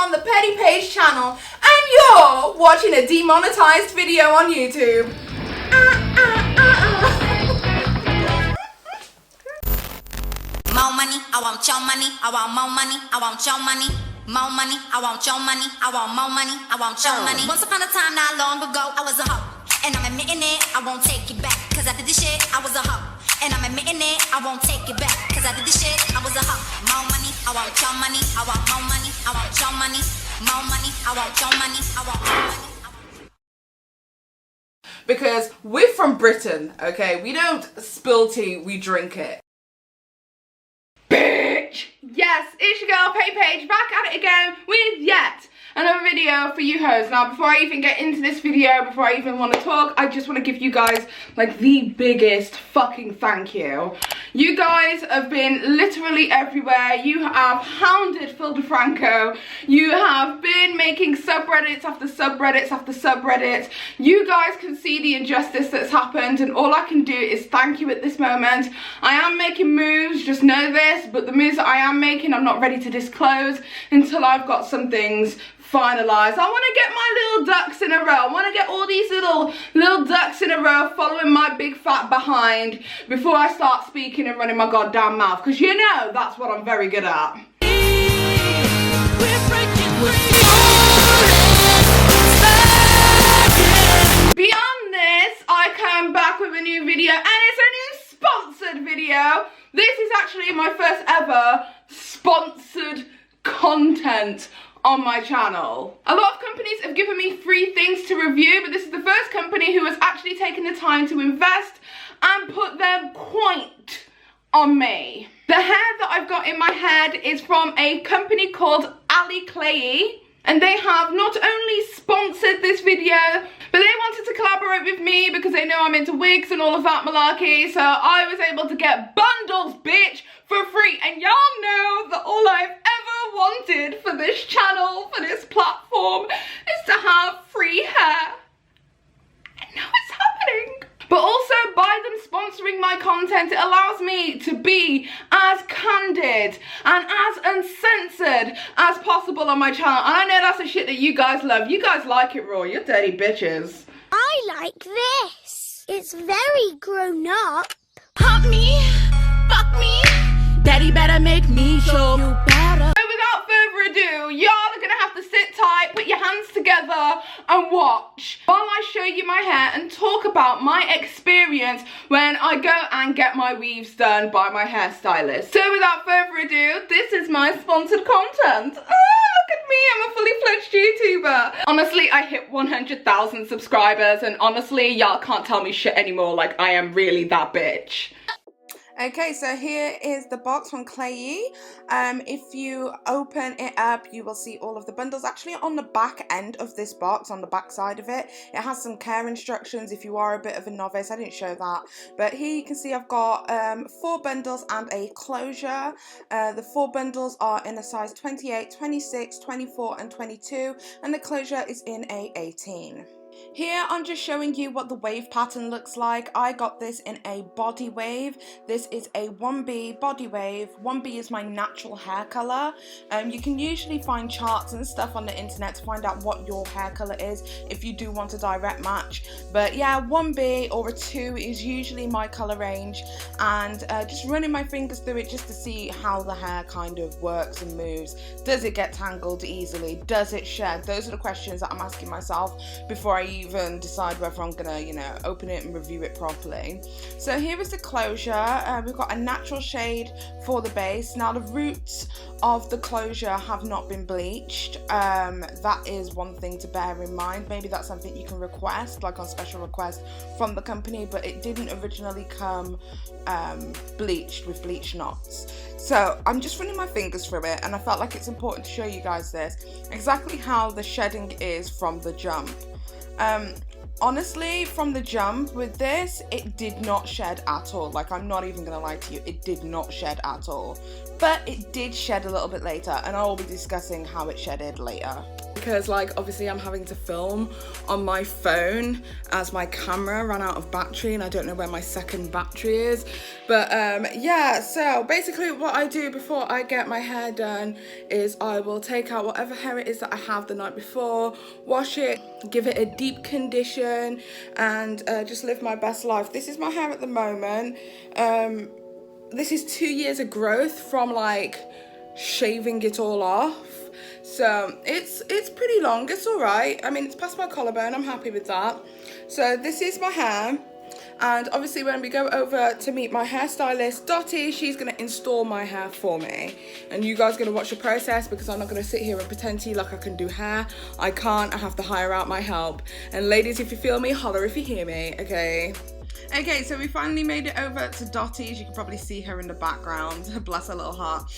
on the Petty Paige channel and you're watching a demonetized video on YouTube. More money, I want your money, I want more money, I want your money. More money, I want your money, I want more money, I want your money. Once upon a time, not long ago, I was a hoe. And I'm admitting it, I won't take it back. Cause after this shit, I was a hoe. And I'm admitting it, I won't take it back. Cause after this shit, I was a hoe. More money, I want your money, I want more money, I want your money. More money, I want your money, I want more money. Because we're from Britain, okay? We don't spill tea, we drink it. Bitch! Yes, it's your girl Paige, back at it again with yet another video for you hoes. Now, before I even get into this video, before I even want to talk, I just want to give you guys like the biggest fucking thank you. You guys have been literally everywhere. You have hounded Phil DeFranco. You have been making subreddits after subreddits after subreddits. You guys can see the injustice that's happened, and all I can do is thank you at this moment. I am making moves, just know this, but the moves that I am making, I'm not ready to disclose until I've got some things finalized. I want to get my little ducks in a row. I want to get all these little ducks in a row following my big fat behind before I start speaking and running my goddamn mouth, because you know that's what I'm very good at. Beyond this, I come back with a new video, and it's a new sponsored video. This is actually my first ever sponsored content on my channel. A lot of companies have given me free things to review, but this is the first company who has actually taken the time to invest and put their point on me. The hair that I've got in my head is from a company called Aliexpress, and they have not only sponsored this video, but they wanted to collaborate with me because they know I'm into wigs and all of that malarkey, so I was able to get bundles, bitch, for free. And y'all know that all I've ever wanted for this channel, for this platform, is to have free hair. And now it's happening. But also, by them sponsoring my content, it allows me to be as candid and as uncensored as possible on my channel. And I know that's the shit that you guys love. You guys like it raw, you're dirty bitches. I like this. It's very grown up. Pop me, fuck me, daddy better make me show you better. So without further ado, y'all are gonna have to sit tight, put your hands together and watch while I show you my hair and talk about my experience when I go and get my weaves done by my hairstylist. So without further ado, this is my sponsored content. Look at me, I'm a fully fledged YouTuber. Honestly, I hit 100,000 subscribers, and honestly, y'all can't tell me shit anymore. Like, I am really that bitch. Okay, so here is the box from Ft.Klaiyi. If you open it up, you will see all of the bundles. Actually, on the back end of this box, on the back side of it, it has some care instructions if you are a bit of a novice. I didn't show that. But here you can see I've got 4 bundles and a closure. The 4 bundles are in a size 28, 26, 24, and 22. And the closure is in a 18. Here I'm just showing you what the wave pattern looks like. I got this in a body wave. This is a 1B body wave. 1B is my natural hair color. You can usually find charts and stuff on the internet to find out what your hair color is if you do want a direct match. But yeah, 1B or a 2 is usually my color range, and just running my fingers through it just to see how the hair kind of works and moves. Does it get tangled easily? Does it shed? Those are the questions that I'm asking myself before I even decide whether I'm gonna, you know, open it and review it properly. So here is the closure. We've got a natural shade for the base. Now the roots of the closure have not been bleached. That is one thing to bear in mind. Maybe that's something you can request, like on special request from the company, but it didn't originally come bleached with bleach knots. So I'm just running my fingers through it, and I felt like it's important to show you guys this, exactly how the shedding is from the jump. Honestly, from the jump with this, it did not shed at all. Like, I'm not even gonna lie to you, it did not shed at all. but it did shed a little bit later, and I will be discussing how it shedded later. Because like obviously I'm having to film on my phone as my camera ran out of battery, and I don't know where my second battery is. But yeah, so basically what I do before I get my hair done is I will take out whatever hair it is that I have the night before, wash it, give it a deep condition, and just live my best life. This is my hair at the moment. This is 2 years of growth from like shaving it all off. So it's pretty long. It's all right. I mean, it's past my collarbone. I'm happy with that. So this is my hair. And obviously when we go over to meet my hairstylist, Dottie, she's going to install my hair for me. And you guys are going to watch the process, because I'm not going to sit here and pretend to you like I can do hair. I can't. I have to hire out my help. And ladies, if you feel me, holler if you hear me, okay? Okay, so we finally made it over to Dottie. As you can probably see her in the background. Bless her little heart.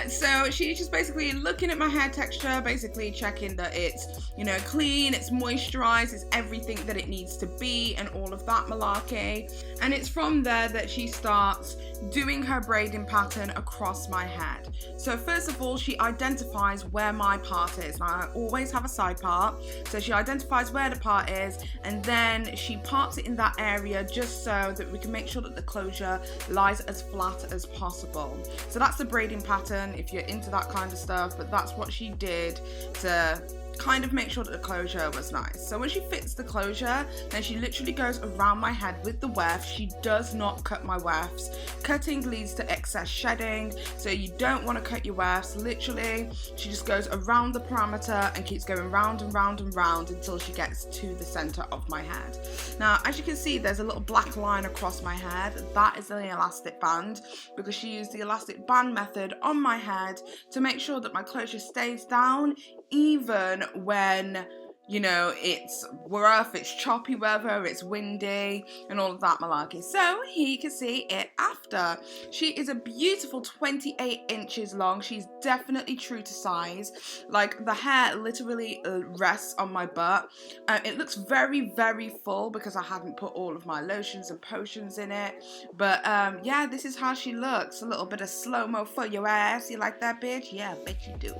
So she's just basically looking at my hair texture, basically checking that it's, you know, clean, it's moisturized, it's everything that it needs to be, and all of that malarkey. And it's from there that she starts doing her braiding pattern across my head. So first of all, she identifies where my part is. Now, I always have a side part. So she identifies where the part is, and then she parts it in that area just so that we can make sure that the closure lies as flat as possible. So that's the braiding pattern if you're into that kind of stuff, but that's what she did to kind of make sure that the closure was nice. So when she fits the closure, then she literally goes around my head with the weft. She does not cut my wefts. Cutting leads to excess shedding, so you don't want to cut your wefts. Literally, she just goes around the parameter and keeps going round and round and round until she gets to the center of my head. Now, as you can see, there's a little black line across my head. That is an elastic band, because she used the elastic band method on my head to make sure that my closure stays down even when, you know, it's rough, it's choppy weather, it's windy, and all of that malarkey. So here you can see it after. She is a beautiful 28 inches long. She's definitely true to size. Like, the hair literally rests on my butt. It looks very, very full because I hadn't put all of my lotions and potions in it. But yeah, this is how she looks. A little bit of slow-mo for your ass. You like that, bitch? Yeah, I bet you do.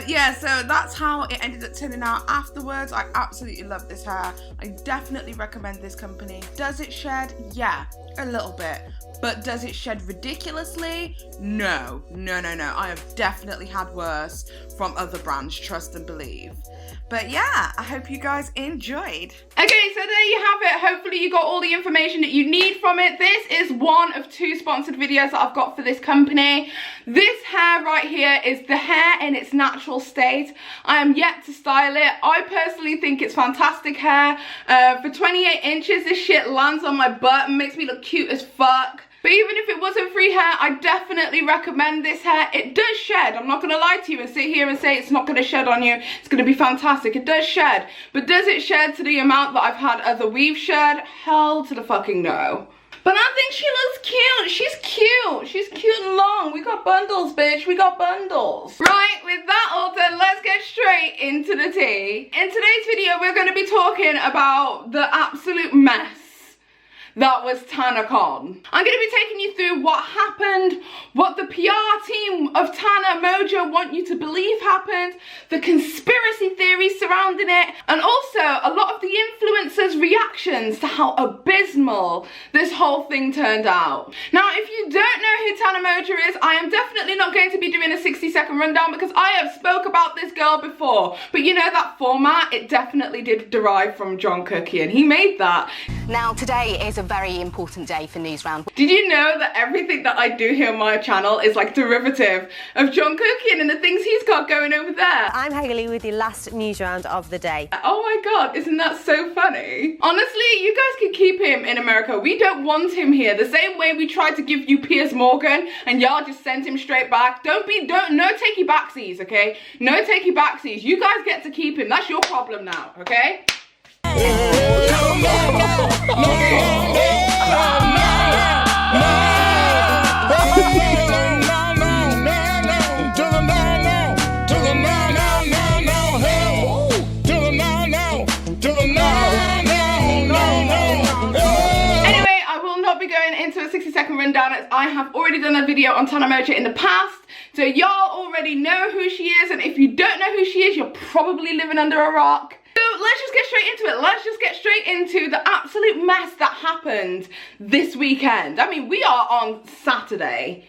Yeah, so that's how it ended up turning out afterwards. I absolutely love this hair. I definitely recommend this company. Does it shed? Yeah, a little bit. But does it shed ridiculously? No. I have definitely had worse from other brands, trust and believe. But yeah, I hope you guys enjoyed. Okay, so there you have it. Hopefully you got all the information that you need from it. This is one of 2 sponsored videos that I've got for this company. This hair right here is the hair in its natural state. I am yet to style it. I personally think it's fantastic hair. For 28 inches, this shit lands on my butt and makes me look cute as fuck. But even if it wasn't free hair, I definitely recommend this hair. It does shed. I'm not going to lie to you and sit here and say it's not going to shed on you. It's going to be fantastic. It does shed. But does it shed to the amount that I've had other weaves shed? Hell to the fucking no. But I think she looks cute. She's cute. She's cute and long. We got bundles, bitch. We got bundles. Right, with that all done, let's get straight into the tea. In today's video, we're going to be talking about the absolute mess that was TANACON. I'm going to be taking you through what happened, what the PR team of Tana Mojo want you to believe happened, the conspiracy theories surrounding it, and also a lot of the influencers' reactions to how abysmal this whole thing turned out. Now, if you don't know who Tana Mojo is, I am definitely not going to be doing a 60-second rundown because I have spoke about this girl before. But you know that format? It definitely did derive from John Cookie, and he made that. Now, today is a very important day for Newsround. Did you know that everything that I do here on my channel is like derivative of John Cookie and the things he's got going over there? I'm Hayley with the last news round of the day. Oh my god, isn't that so funny? Honestly, you guys can keep him in America. We don't want him here. The same way we tried to give you Piers Morgan and y'all just sent him straight back. No takey backsies, okay? No takey backsies. You guys get to keep him. That's your problem now, okay? Into a 60-second rundown as I I have already done a video on Tana Moja in the past, so y'all already know who she is, and if you don't know who she is, you're probably living under a rock. So let's just get straight into it. Let's just get straight into the absolute mess that happened this weekend. I mean, we are on Saturday.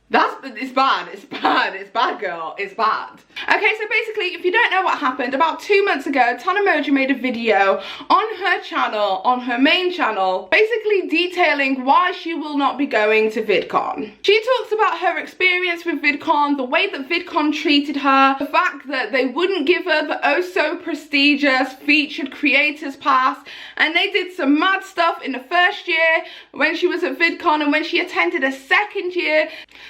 It's bad, girl, it's bad. Okay, so basically, if you don't know what happened, about 2 months ago, Tana Moja made a video on her channel, on her main channel, basically detailing why she will not be going to VidCon. She talks about her experience with VidCon, the way that VidCon treated her, the fact that they wouldn't give her the oh so prestigious featured creators pass, and they did some mad stuff in the first year when she was at VidCon, and when she attended a second year,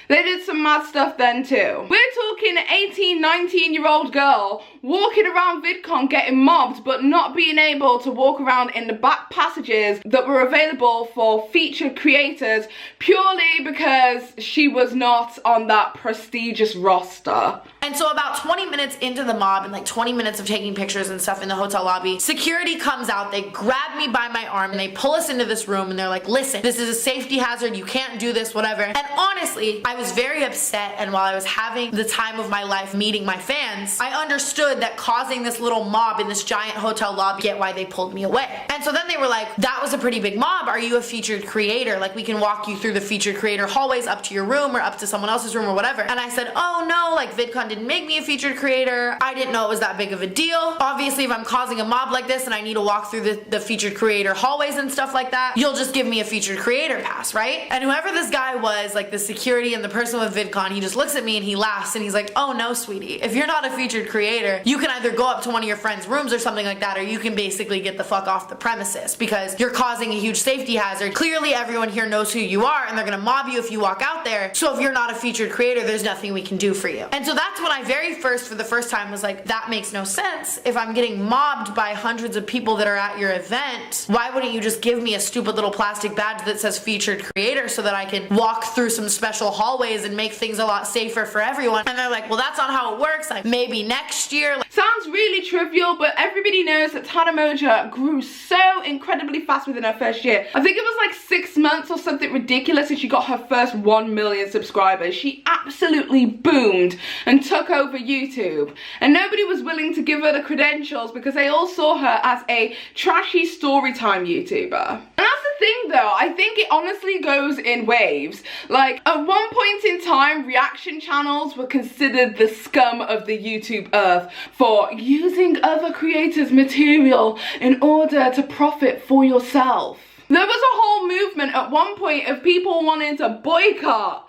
they did some mad stuff then too. We're talking an 18, 19-year-old girl walking around VidCon getting mobbed but not being able to walk around in the back passages that were available for featured creators purely because she was not on that prestigious roster. And so about 20 minutes into the mob and like 20 minutes of taking pictures and stuff in the hotel lobby, security comes out, they grab me by my arm and they pull us into this room and they're like, listen, this is a safety hazard, you can't do this, whatever. And honestly, I was very upset, and while I was having the time of my life meeting my fans, I understood that causing this little mob in this giant hotel lobby, get why they pulled me away. And so then they were like, that was a pretty big mob, are you a featured creator? Like, we can walk you through the featured creator hallways up to your room or up to someone else's room or whatever. And I said, oh no, like VidCon didn't make me a featured creator, I didn't know it was that big of a deal. Obviously, if I'm causing a mob like this and I need to walk through the featured creator hallways and stuff like that, you'll just give me a featured creator pass, right? And whoever this guy was, like the security and the person with VidCon, he just looks at me and he laughs and he's like, oh no, sweetie, if you're not a featured creator, you can either go up to one of your friends' rooms or something like that, or you can basically get the fuck off the premises because you're causing a huge safety hazard. Clearly everyone here knows who you are and they're gonna mob you if you walk out there, so if you're not a featured creator, there's nothing we can do for you. And so that's when I for the first time was like, that makes no sense. If I'm getting mobbed by hundreds of people that are at your event, why wouldn't you just give me a stupid little plastic badge that says featured creator so that I can walk through some special hallways and make things a lot safer for everyone? And they're like, well, that's not how it works, like maybe next year. Sounds really trivial, but everybody knows that Tana Moja grew so incredibly fast within her first year. I think it was like 6 months or something ridiculous and she got her first 1 million subscribers. She absolutely boomed and took over YouTube, and nobody was willing to give her the credentials because they all saw her as a trashy storytime YouTuber. And that's the thing though, I think it honestly goes in waves. Like, at one point in time, reaction channels were considered the scum of the YouTube earth for using other creators' material in order to profit for yourself. There was a whole movement at one point of people wanting to boycott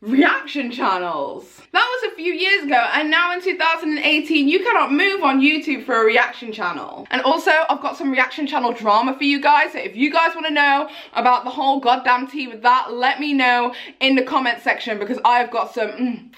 reaction channels. That was a few years ago, and now in 2018 you cannot move on YouTube for a reaction channel. And also, I've got some reaction channel drama for you guys, so if you guys want to know about the whole goddamn tea with that, let me know in the comment section, because I've got some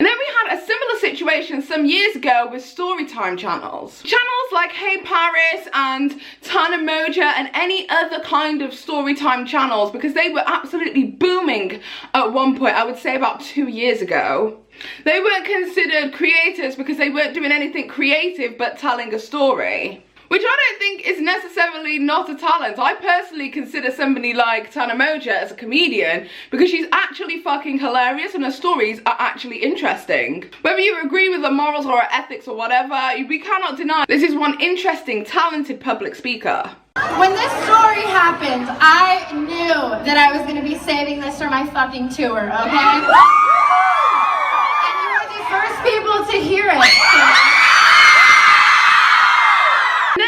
And then we had a similar situation some years ago with storytime channels. Channels like Hey Paris and Tana Moja and any other kind of storytime channels, because they were absolutely booming at one point, I would say about 2 years ago. They weren't considered creators because they weren't doing anything creative but telling a story, which I don't think is necessarily not a talent. I personally consider somebody like Tana Moja as a comedian because she's actually fucking hilarious and her stories are actually interesting. Whether you agree with her morals or her ethics or whatever, we cannot deny this is one interesting, talented public speaker. When this story happened, I knew that I was going to be saving this for my fucking tour, okay? And you were the first people to hear it.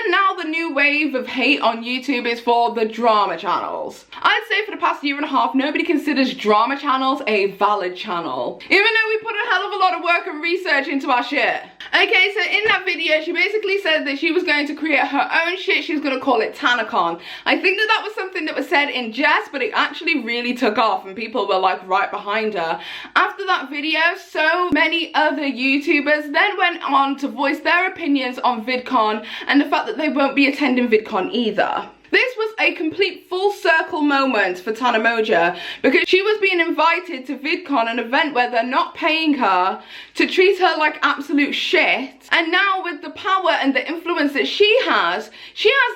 Now the new wave of hate on YouTube is for the drama channels. I'd say for the past year and a half, nobody considers drama channels a valid channel, even though we put a hell of a lot of work and research into our shit. Okay, so in that video, she basically said that she was going to create her own shit. She was going to call it TANACON. I think that that was something that was said in jest, but it actually really took off and people were like right behind her. After that video, so many other YouTubers then went on to voice their opinions on VidCon and the fact that they won't be attending VidCon either. This was a complete full circle moment for Tana Moja because she was being invited to VidCon, an event where they're not paying her, to treat her like absolute shit. And now with the power and the influence that she has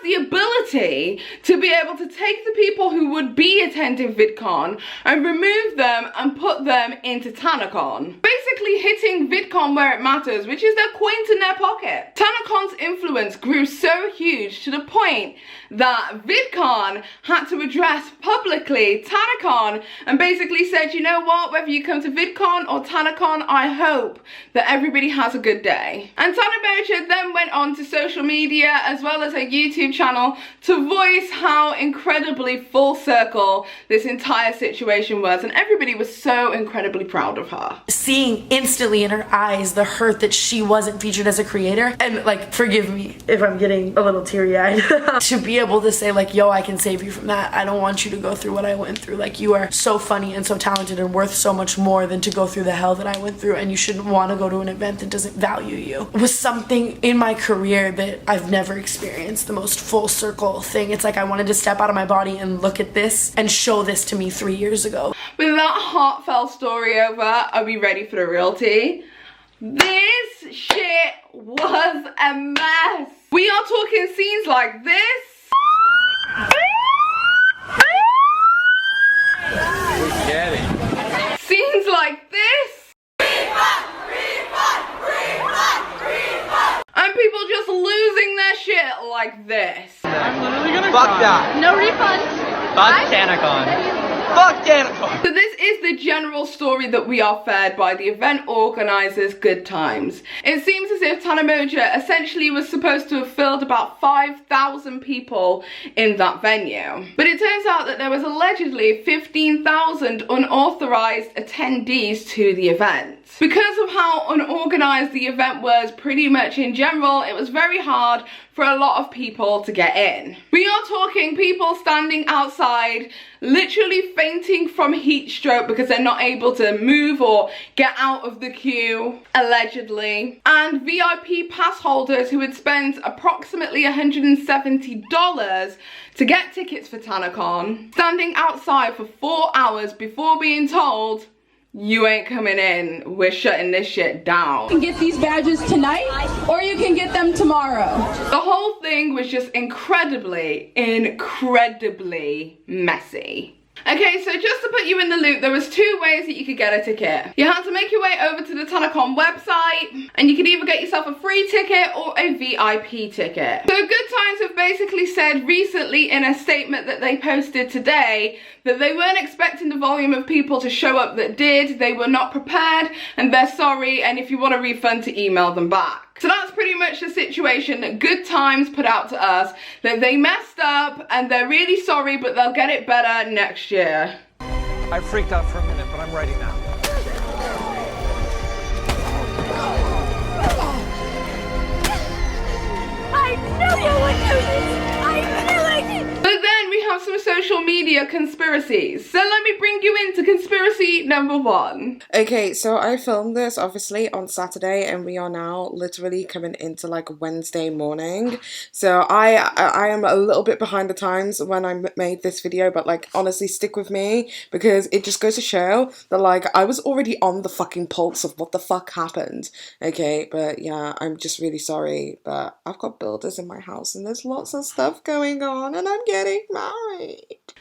the ability to be able to take the people who would be attending VidCon and remove them and put them into TANACON. Basically hitting VidCon where it matters, which is their coins in their pocket. TANACON's influence grew so huge to the point that VidCon had to address publicly TANACON and basically said, you know what, whether you come to VidCon or TANACON, I hope that everybody has a good day. And Tana Moja then went on to social media as well as her YouTube channel to voice how incredibly full circle this entire situation was, and everybody was so incredibly proud of her. Seeing instantly in her eyes the hurt that she wasn't featured as a creator, and like, forgive me if I'm getting a little teary-eyed, to be able to say like, yo, I can save you from that. I don't want you to go through what I went through. Like, you are so funny and so talented and worth so much more than to go through the hell that I went through, and you shouldn't want to go to an event that doesn't value you. It was something in my career that I've never experienced, the most full circle thing. It's like I wanted to step out of my body and look at this and show this to me 3 years ago. With that heartfelt story over, are we ready for the real tea? This shit was a mess. We are talking scenes like this. Get it. Scenes like this. And people just losing their shit like this. I'm literally gonna fuck that. No refunds. Fuck TANACON. Fuck TANACON. So this is the general story that we are fed by the event organisers, Good Times. It seems as if Tana Moja essentially was supposed to have filled about 5,000 people in that venue. But it turns out that there was allegedly 15,000 unauthorised attendees to the event. Because of how unorganised the event was pretty much in general, it was very hard for a lot of people to get in. We are talking people standing outside, literally fainting from heat stroke because they're not able to move or get out of the queue, allegedly. And VIP pass holders who had spent approximately $170 to get tickets for TANACON, standing outside for 4 hours before being told, you ain't coming in, we're shutting this shit down. You can get these badges tonight, or you can get them tomorrow. The whole thing was just incredibly messy. Okay, so just to put you in the loop, there was 2 ways that you could get a ticket. You had to make your way over to the TANACON website, and you could either get yourself a free ticket or a VIP ticket. So Good Times have basically said recently in a statement that they posted today that they weren't expecting the volume of people to show up that did, they were not prepared, and they're sorry, and if you want a refund, to email them back. So that's pretty much the situation that Good Times put out to us, that they messed up and they're really sorry, but they'll get it better next year. I freaked out for a minute, but I'm ready now. I knew you would do this! I knew it! But then we have some social media conspiracies. So let me bring you into conspiracy number 1. Okay, so I filmed this obviously on Saturday and we are now literally coming into like Wednesday morning. So I am a little bit behind the times when I made this video, but like honestly stick with me because it just goes to show that like I was already on the fucking pulse of what the fuck happened. Okay, but yeah, I'm just really sorry, but I've got builders in my house and there's lots of stuff going on and I'm getting married.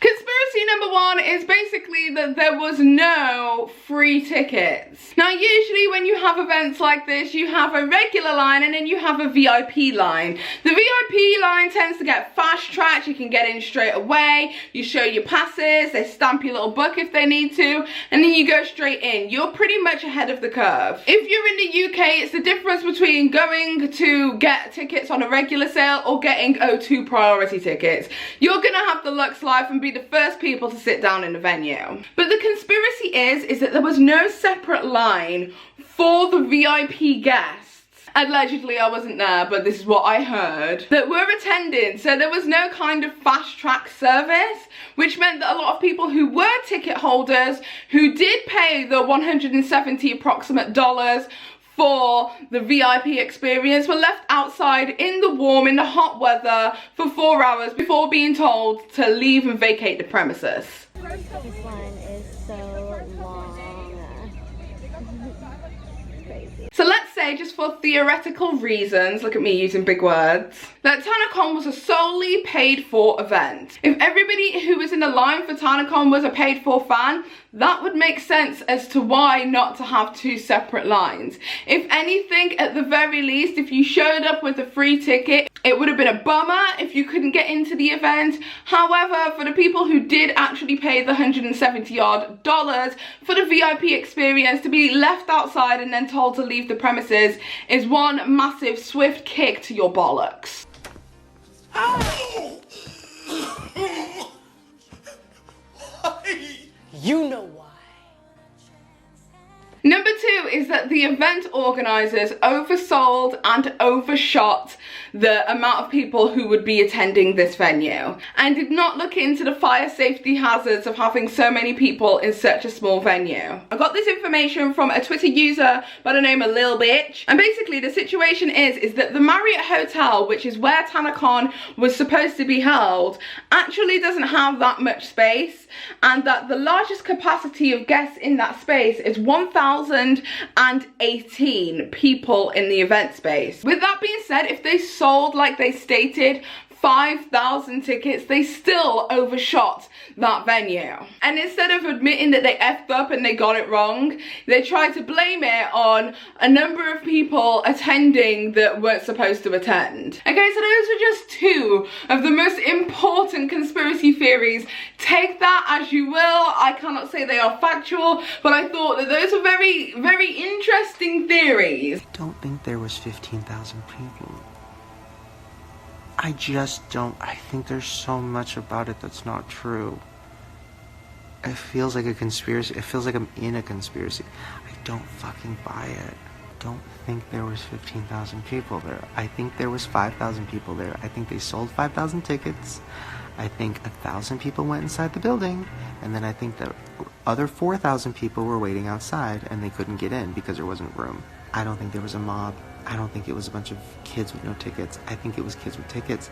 Conspiracy number 1 is basically that there was no free tickets. Now usually when you have events like this, you have a regular line and then you have a VIP line. The VIP line tends to get fast tracked, you can get in straight away, you show your passes, they stamp your little book if they need to, and then you go straight in. You're pretty much ahead of the curve. If you're in the UK, it's the difference between going to get tickets on a regular sale or getting O2 priority tickets. You're gonna have the Lux Life and be the first people to sit down in the venue. But the conspiracy is that there was no separate line for the VIP guests. Allegedly, I wasn't there, but this is what I heard, that were attending. So there was no kind of fast track service, which meant that a lot of people who were ticket holders, who did pay the $170 approximate for the VIP experience were left outside in the warm, in the hot weather for 4 hours before being told to leave and vacate the premises. This line is so long. Crazy. So let's say, just for theoretical reasons, look at me using big words, that TANACON was a solely paid for event. If everybody who was in the line for TANACON was a paid for fan, that would make sense as to why not to have 2 separate lines. If anything, at the very least, if you showed up with a free ticket, it would have been a bummer if you couldn't get into the event. However, for the people who did actually pay the $170 odd for the VIP experience, to be left outside and then told to leave the premises is one massive swift kick to your bollocks. You know why. Number 2 is that the event organisers oversold and overshot the amount of people who would be attending this venue and did not look into the fire safety hazards of having so many people in such a small venue. I got this information from a Twitter user by the name of Lil Bitch, and basically the situation is that the Marriott Hotel, which is where TANACON was supposed to be held, actually doesn't have that much space, and that the largest capacity of guests in that space is 1,018 people in the event space. With that being said, if they sold, like they stated, 5,000 tickets, they still overshot that venue. And instead of admitting that they effed up and they got it wrong, they tried to blame it on a number of people attending that weren't supposed to attend. Okay, so those are just 2 of the most important conspiracy theories. Take that as you will. I cannot say they are factual, but I thought that those are very, very interesting theories. I don't think there was 15,000 people. I just don't. I think there's so much about it that's not true. It feels like a conspiracy. It feels like I'm in a conspiracy. I don't fucking buy it. I don't think there was 15,000 people there. I think there was 5,000 people there. I think they sold 5,000 tickets. I think 1,000 people went inside the building, and then I think the other 4,000 people were waiting outside and they couldn't get in because there wasn't room. I don't think there was a mob. I don't think it was a bunch of kids with no tickets. I think it was kids with tickets.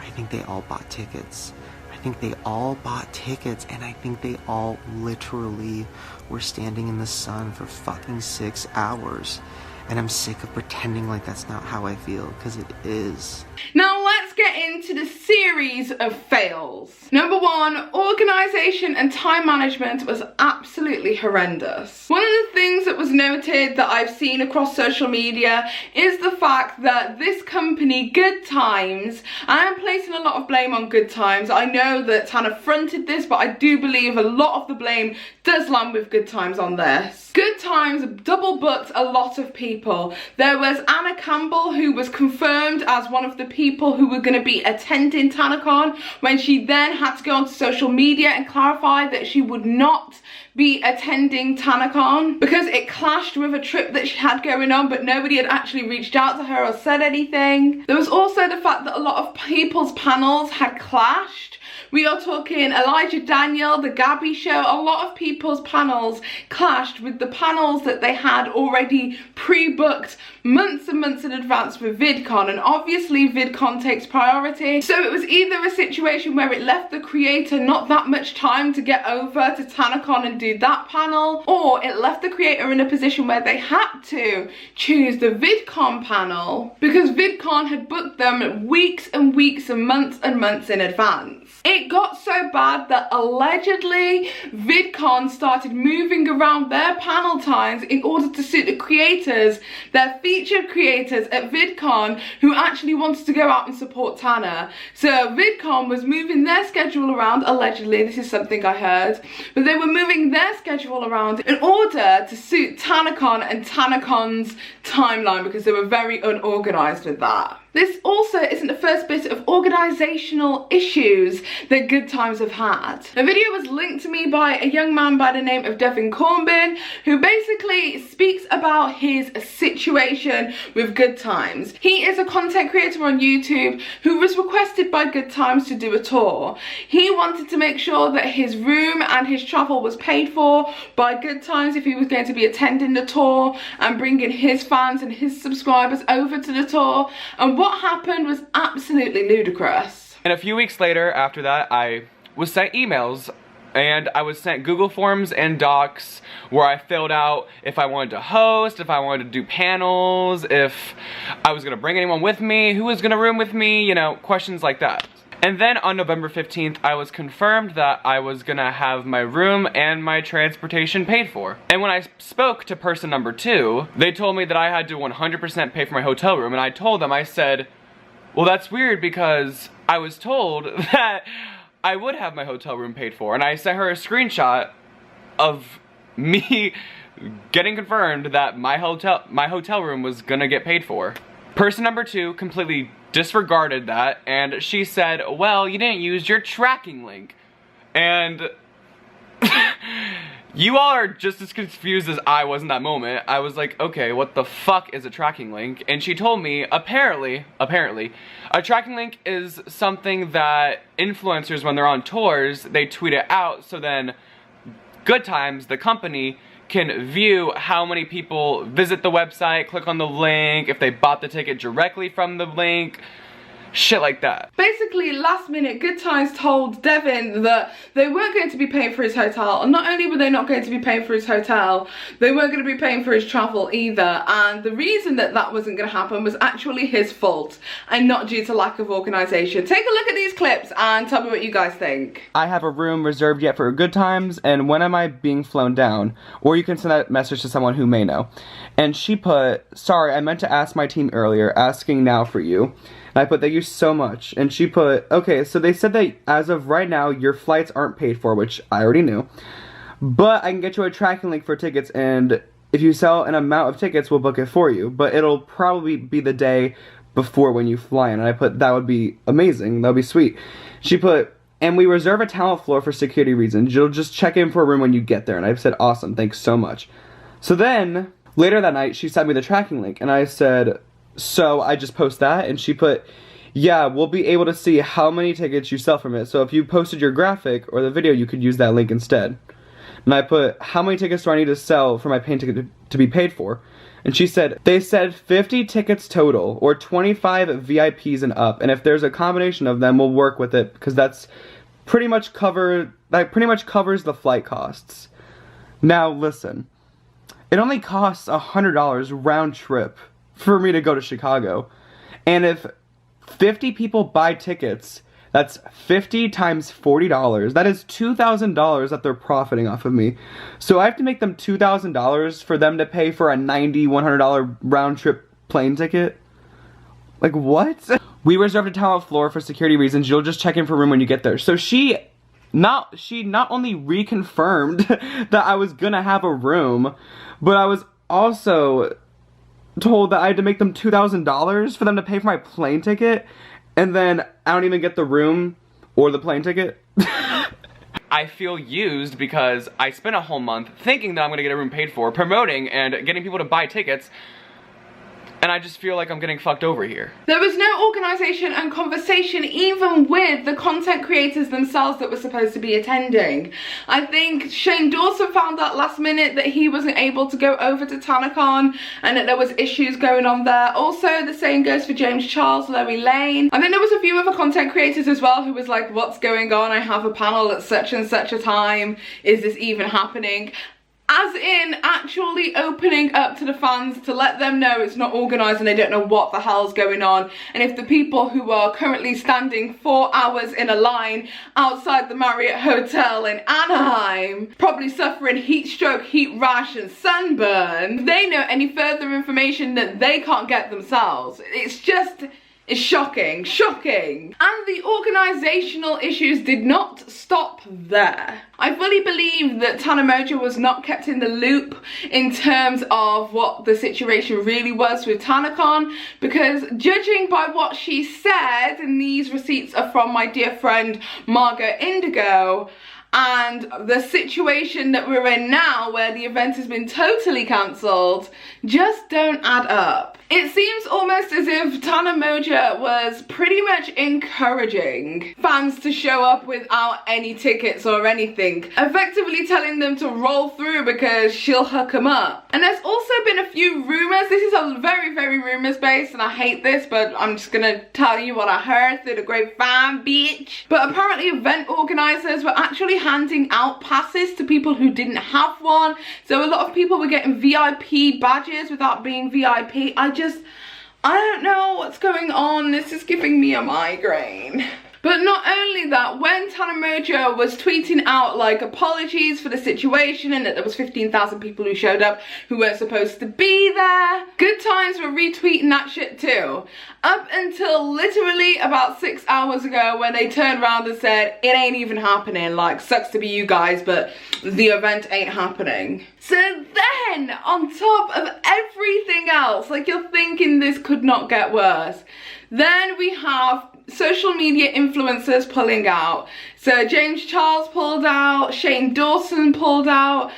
I think they all bought tickets. I think they all bought tickets, and I think they all literally were standing in the sun for fucking 6 hours. And I'm sick of pretending like that's not how I feel, because it is. Now let's get into the series of fails. Number 1, organisation and time management was absolutely horrendous. One of the things that was noted that I've seen across social media is the fact that this company, Good Times, and I'm placing a lot of blame on Good Times. I know that Tana fronted this, but I do believe a lot of the blame does land with Good Times on this. Good Times double booked a lot of people. There was Anna Campbell, who was confirmed as one of the people who were going to be attending TANACON, when she then had to go onto social media and clarify that she would not be attending TANACON because it clashed with a trip that she had going on, but nobody had actually reached out to her or said anything. There was also the fact that a lot of people's panels had clashed. We are talking Elijah Daniel, The Gabby Show. A lot of people's panels clashed with the panels that they had already pre-booked months and months in advance with VidCon, and obviously VidCon takes priority. So it was either a situation where it left the creator not that much time to get over to TANACON and do that panel, or it left the creator in a position where they had to choose the VidCon panel because VidCon had booked them weeks and weeks and months in advance. It got so bad that allegedly VidCon started moving around their panel times in order to suit the creators, their featured creators at VidCon, who actually wanted to go out and support Tana. So VidCon was moving their schedule around, allegedly, this is something I heard, but they were moving their schedule around in order to suit TANACON and TANACON's timeline because they were very unorganised with that. This also isn't the first bit of organisational issues that Good Times have had. The video was linked to me by a young man by the name of Devin Corbin, who basically speaks about about his situation with Good Times. He is a content creator on YouTube who was requested by Good Times to do a tour. He wanted to make sure that his room and his travel was paid for by Good Times if he was going to be attending the tour and bringing his fans and his subscribers over to the tour. And what happened was absolutely ludicrous. And a few weeks later after that, I was sent emails and I was sent Google Forms and docs where I filled out if I wanted to host, if I wanted to do panels, if I was gonna bring anyone with me, who was gonna room with me, you know, questions like that. And then on November 15th, I was confirmed that I was gonna have my room and my transportation paid for. And when I spoke to person number 2, they told me that I had to 100% pay for my hotel room, and I told them, I said, well, that's weird because I was told that I would have my hotel room paid for, and I sent her a screenshot of me getting confirmed that my hotel room was gonna get paid for. Person number 2 completely disregarded that, and she said, well, you didn't use your tracking link. And you all are just as confused as I was in that moment. I was like, okay, what the fuck is a tracking link? And she told me, apparently, a tracking link is something that influencers, when they're on tours, they tweet it out, so then Good Times, the company, can view how many people visit the website, click on the link, if they bought the ticket directly from the link, shit like that. Basically, last minute, Good Times told Devin that they weren't going to be paying for his hotel, and not only were they not going to be paying for his hotel, they weren't going to be paying for his travel either, and the reason that that wasn't going to happen was actually his fault, and not due to lack of organisation. Take a look at these clips and tell me what you guys think. I have a room reserved yet for Good Times, and when am I being flown down? Or you can send that message to someone who may know. And she put, sorry, I meant to ask my team earlier, asking now for you. And I put, thank you so much. And she put, okay, so they said that as of right now, your flights aren't paid for, which I already knew. But I can get you a tracking link for tickets, and if you sell an amount of tickets, we'll book it for you. But it'll probably be the day before when you fly in. And I put, that would be amazing. That would be sweet. She put, and we reserve a talent floor for security reasons. You'll just check in for a room when you get there. And I said, awesome, thanks so much. So then, later that night, she sent me the tracking link. And I said, so I just post that? And she put, yeah, we'll be able to see how many tickets you sell from it. So if you posted your graphic or the video, you could use that link instead. And I put, how many tickets do I need to sell for my plane ticket to be paid for? And she said, they said 50 tickets total, or 25 VIPs and up. And if there's a combination of them, we'll work with it, because that pretty much covers the flight costs. Now listen, it only costs $100 round trip for me to go to Chicago. And if 50 people buy tickets, that's 50 times $40. That is $2,000 that they're profiting off of me. So I have to make them $2,000 for them to pay for a $90, $100 round trip plane ticket? Like, what? We reserved a talent floor for security reasons. You'll just check in for a room when you get there. So she not only reconfirmed that I was gonna have a room, but I was also told that I had to make them $2,000 for them to pay for my plane ticket, and then I don't even get the room or the plane ticket. I feel used because I spent a whole month thinking that I'm gonna get a room paid for, promoting and getting people to buy tickets, and I just feel like I'm getting fucked over here. There was no organisation and conversation even with the content creators themselves that were supposed to be attending. I think Shane Dawson found out last minute that he wasn't able to go over to TANACON and that there was issues going on there. Also, the same goes for James Charles, Lois Lane. And then there was a few other content creators as well who was like, what's going on? I have a panel at such and such a time. Is this even happening? As in actually opening up to the fans to let them know it's not organised and they don't know what the hell's going on. And if the people who are currently standing 4 hours in a line outside the Marriott Hotel in Anaheim, probably suffering heat stroke, heat rash and sunburn, they know any further information that they can't get themselves. It's shocking, shocking. And the organisational issues did not stop there. I fully believe that Tana Mojo was not kept in the loop in terms of what the situation really was with TANACON, because judging by what she said, and these receipts are from my dear friend Margot Indigo, and the situation that we're in now where the event has been totally cancelled just don't add up. It seems almost as if Tana Moja was pretty much encouraging fans to show up without any tickets or anything, effectively telling them to roll through because she'll hook them up. And there's also been a few rumours. This is a very, very rumours based, and I hate this, but I'm just gonna tell you what I heard through the grapevine, bitch. But apparently event organisers were actually handing out passes to people who didn't have one. So a lot of people were getting VIP badges without being VIP. I don't know what's going on. This is giving me a migraine. But not only that, when Tana Moja was tweeting out like apologies for the situation and that there was 15,000 people who showed up who weren't supposed to be there, Good Times were retweeting that shit too. Up until literally about 6 hours ago when they turned around and said, it ain't even happening, like sucks to be you guys, but the event ain't happening. So then, on top of everything else, like you're thinking this could not get worse, then we have social media influencers pulling out. So James Charles pulled out, Shane Dawson pulled out,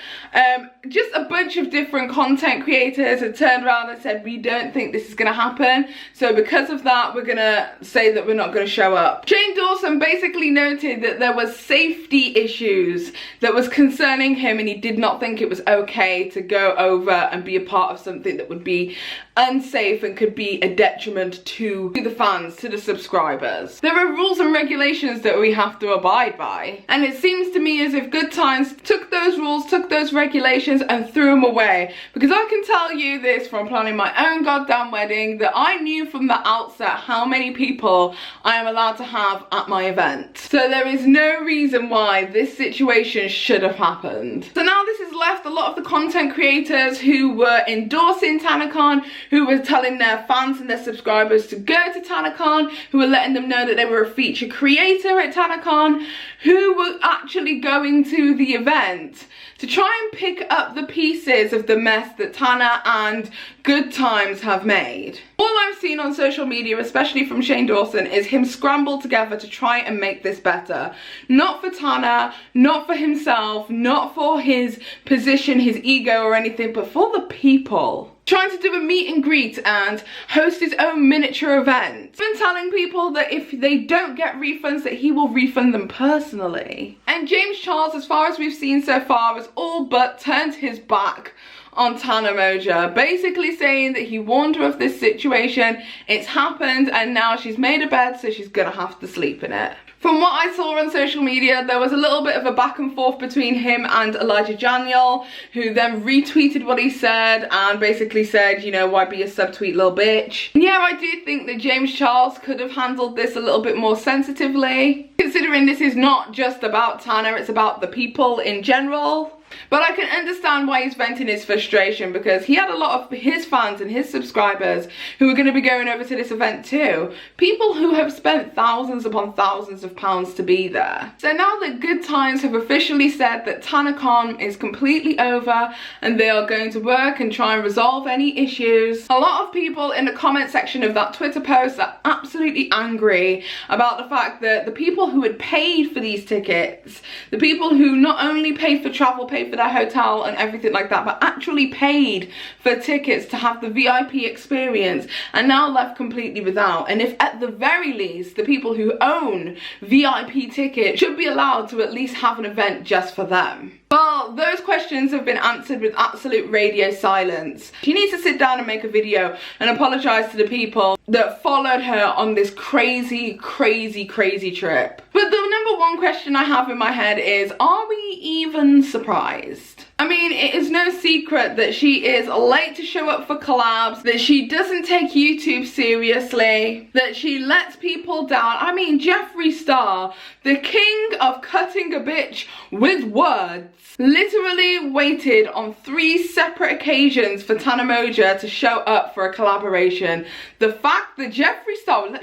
just a bunch of different content creators had turned around and said, we don't think this is going to happen, so because of that we're going to say that we're not going to show up. Shane Dawson basically noted that there was safety issues that was concerning him and he did not think it was okay to go over and be a part of something that would be unsafe and could be a detriment to the fans, to the subscribers. There are rules and regulations that we have to abide by, and it seems to me as if Good Times took those rules, took those regulations and threw them away, because I can tell you this from planning my own goddamn wedding that I knew from the outset how many people I am allowed to have at my event. So there is no reason why this situation should have happened. So now this has left a lot of the content creators who were endorsing TANACON, who were telling their fans and their subscribers to go to TANACON, who were letting them know that they were a feature creator at TANACON, who were actually going to the event to try and pick up the pieces of the mess that Tana and Good Times have made. All I've seen on social media, especially from Shane Dawson, is him scramble together to try and make this better. Not for Tana, not for himself, not for his position, his ego or anything, but for the people. Trying to do a meet and greet and host his own miniature event. He's been telling people that if they don't get refunds that he will refund them personally. And James Charles, as far as we've seen so far, has all but turned his back on Tana Moja, basically saying that he warned her of this situation, it's happened, and now she's made a bed so she's gonna have to sleep in it. From what I saw on social media, there was a little bit of a back and forth between him and Elijah Daniel, who then retweeted what he said and basically said, you know, why be a subtweet little bitch. And yeah, I do think that James Charles could have handled this a little bit more sensitively, considering this is not just about Tana, it's about the people in general. But I can understand why he's venting his frustration, because he had a lot of his fans and his subscribers who are going to be going over to this event too. People who have spent thousands upon thousands of pounds to be there. So now that Good Times have officially said that TANACON is completely over and they are going to work and try and resolve any issues, a lot of people in the comment section of that Twitter post are absolutely angry about the fact that the people who had paid for these tickets, the people who not only paid for travel, paid for their hotel and everything like that, but actually paid for tickets to have the VIP experience, and now left completely without. And if at the very least the people who own VIP tickets should be allowed to at least have an event just for them. Well, those questions have been answered with absolute radio silence. She needs to sit down and make a video and apologise to the people that followed her on this crazy, crazy, crazy trip. But the number one question I have in my head is, are we even surprised? I mean, it is no secret that she is late to show up for collabs, that she doesn't take YouTube seriously, that she lets people down. I mean, Jeffree Star, the king of cutting a bitch with words, literally waited on 3 separate occasions for Tana Moja to show up for a collaboration. The fact that Jeffree Star, let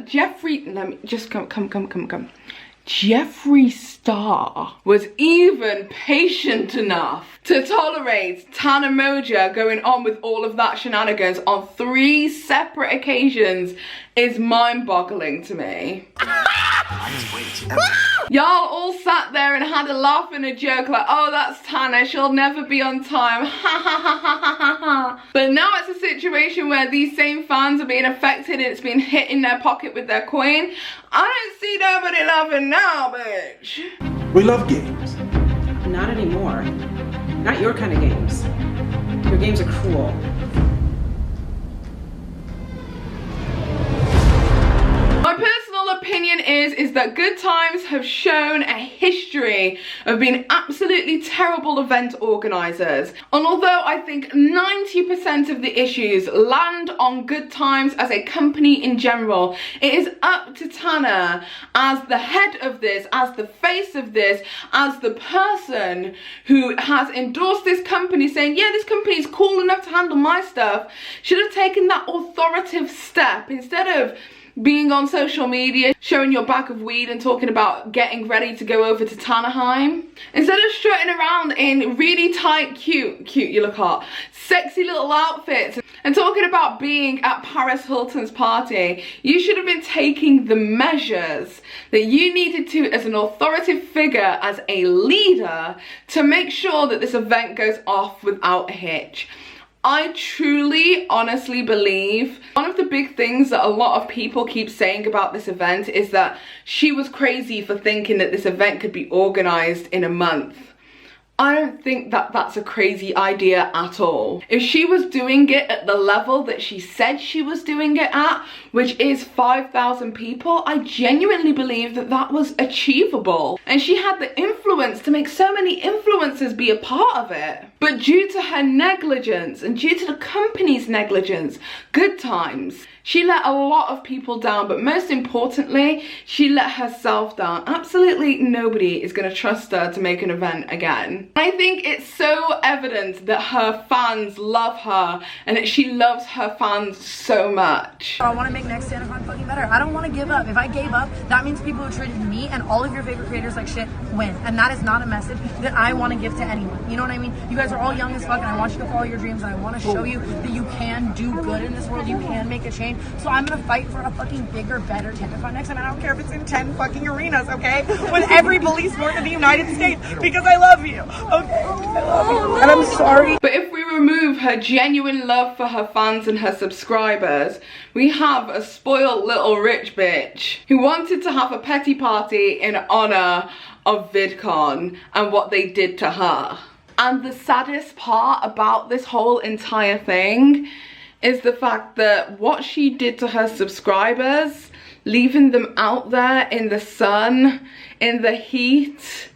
me just come. Jeffree Star was even patient enough to tolerate Tana Moja going on with all of that shenanigans on 3 separate occasions is mind-boggling to me. Y'all all sat there and had a laugh and a joke like, oh, that's Tana, she'll never be on time. Ha ha ha ha ha ha. But now it's a situation where these same fans are being affected and it's being hit in their pocket with their coin. I don't see nobody laughing now, bitch. We love games. Not anymore. Not your kind of games. Your games are cruel. My personal opinion is that Good Times have shown a history of being absolutely terrible event organisers. And although I think 90% of the issues land on Good Times as a company in general, it is up to Tana as the head of this, as the face of this, as the person who has endorsed this company saying, yeah, this company is cool enough to handle my stuff, should have taken that authoritative step instead of being on social media, showing your bag of weed and talking about getting ready to go over to Tanaheim. Instead of strutting around in really tight, cute, you look hot, sexy little outfits and talking about being at Paris Hilton's party, you should have been taking the measures that you needed to as an authoritative figure, as a leader, to make sure that this event goes off without a hitch. I truly, honestly believe one of the big things that a lot of people keep saying about this event is that she was crazy for thinking that this event could be organised in a month. I don't think that that's a crazy idea at all. If she was doing it at the level that she said she was doing it at, which is 5,000 people, I genuinely believe that that was achievable. And she had the influence to make so many influencers be a part of it. But due to her negligence and due to the company's negligence, Good Times, she let a lot of people down, but most importantly, she let herself down. Absolutely nobody is going to trust her to make an event again. I think it's so evident that her fans love her and that she loves her fans so much. I want to make next TANACON fucking better. I don't want to give up. If I gave up, that means people who treated me and all of your favorite creators like shit win. And that is not a message that I want to give to anyone. You know what I mean? You guys are all young as fuck and I want you to follow your dreams and I want to show you that you can do good in this world. You can make a change. So I'm gonna fight for a fucking bigger, better TANACON next time. I don't care if it's in 10 fucking arenas, okay? With every police force in the United States, because I love you, okay? And I'm sorry. But if we remove her genuine love for her fans and her subscribers, we have a spoiled little rich bitch who wanted to have a petty party in honor of VidCon and what they did to her. And the saddest part about this whole entire thing is the fact that what she did to her subscribers, leaving them out there in the sun, in the heat,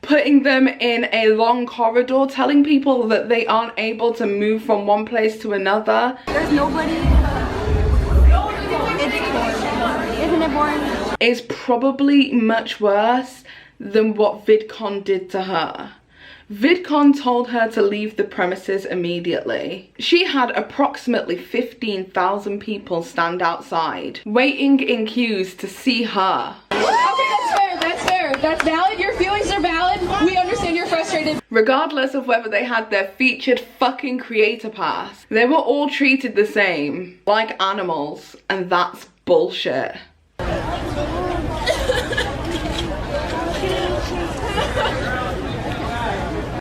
putting them in a long corridor, telling people that they aren't able to move from one place to another. There's nobody. It's boring. Isn't it boring? Is probably much worse than what VidCon did to her. VidCon told her to leave the premises immediately. She had approximately 15,000 people stand outside, waiting in queues to see her. Okay, that's fair, that's fair. That's valid, your feelings are valid. We understand you're frustrated. Regardless of whether they had their featured fucking creator pass, they were all treated the same, like animals, and that's bullshit.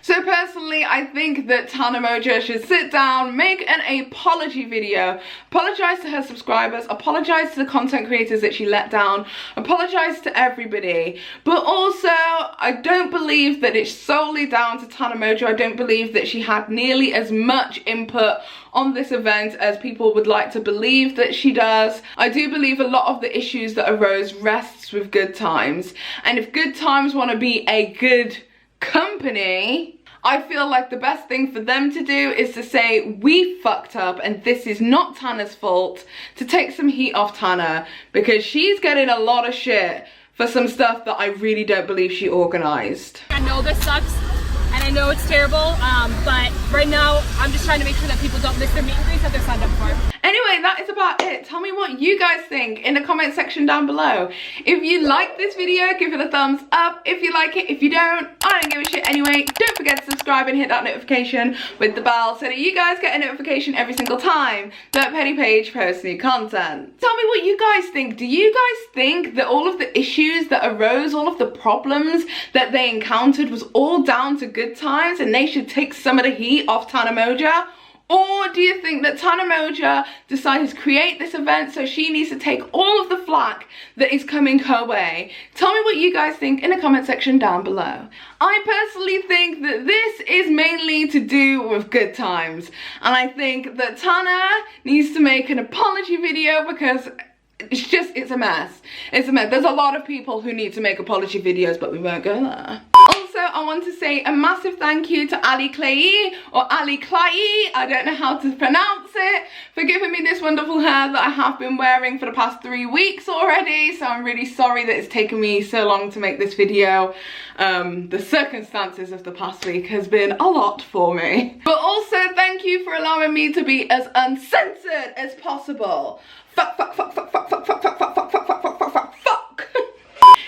So personally, I think that Tana Mongeau should sit down, make an apology video, apologize to her subscribers, apologize to the content creators that she let down, apologize to everybody. But also, I don't believe that it's solely down to Tana Mongeau. I don't believe that she had nearly as much input on this event as people would like to believe that she does. I do believe a lot of the issues that arose rests with Good Times. And if Good Times want to be a good company, I feel like the best thing for them to do is to say, we fucked up and this is not Tana's fault, to take some heat off Tana, because she's getting a lot of shit for some stuff that I really don't believe she organised. I know this sucks and I know it's terrible, but right now I'm just trying to make sure that people don't miss their meet and greets that they're signed up for. Anyway, that is about it. Tell me what you guys think in the comment section down below. If you like this video, give it a thumbs up. If you like it, if you don't, I don't give a shit anyway. Don't forget to subscribe and hit that notification with the bell so that you guys get a notification every single time that Petty Paige posts new content. Tell me what you guys think. Do you guys think that all of the issues that arose, all of the problems that they encountered was all down to Good Times and they should take some of the heat off Tana Moja? Or do you think that Tana Moja decided to create this event so she needs to take all of the flack that is coming her way? Tell me what you guys think in the comment section down below. I personally think that this is mainly to do with Good Times. And I think that Tana needs to make an apology video because it's a mess. It's a mess. There's a lot of people who need to make apology videos, but we won't go there. Also, I want to say a massive thank you to Aliexpress or Ft.Klaiyi, I don't know how to pronounce it, for giving me this wonderful hair that I have been wearing for the past 3 weeks already. So I'm really sorry that it's taken me so long to make this video. The circumstances of the past week has been a lot for me. But also thank you for allowing me to be as uncensored as possible. Fuck.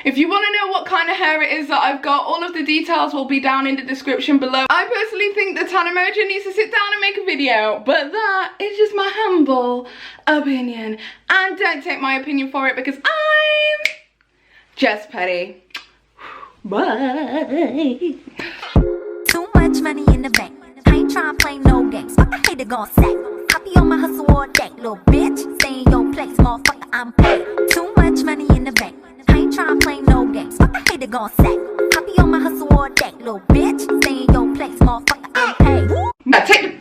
If you want to know what kind of hair it is that I've got, all of the details will be down in the description below. I personally think that Tana Moja needs to sit down and make a video, but that is just my humble opinion. And don't take my opinion for it because I'm just petty. Bye. Too much money in the bank. I ain't trying to play no games. Fuck, I hate it gon' sack. I be on my hustle all day, little bitch. Stay in your place, motherfucker, I'm paid. Too much money in the bank. I ain't trying to play no games. Fuck, I hate it gon' sack. I be on my hustle all day, little bitch. Stay in your place, motherfucker, I'm paid. Now take the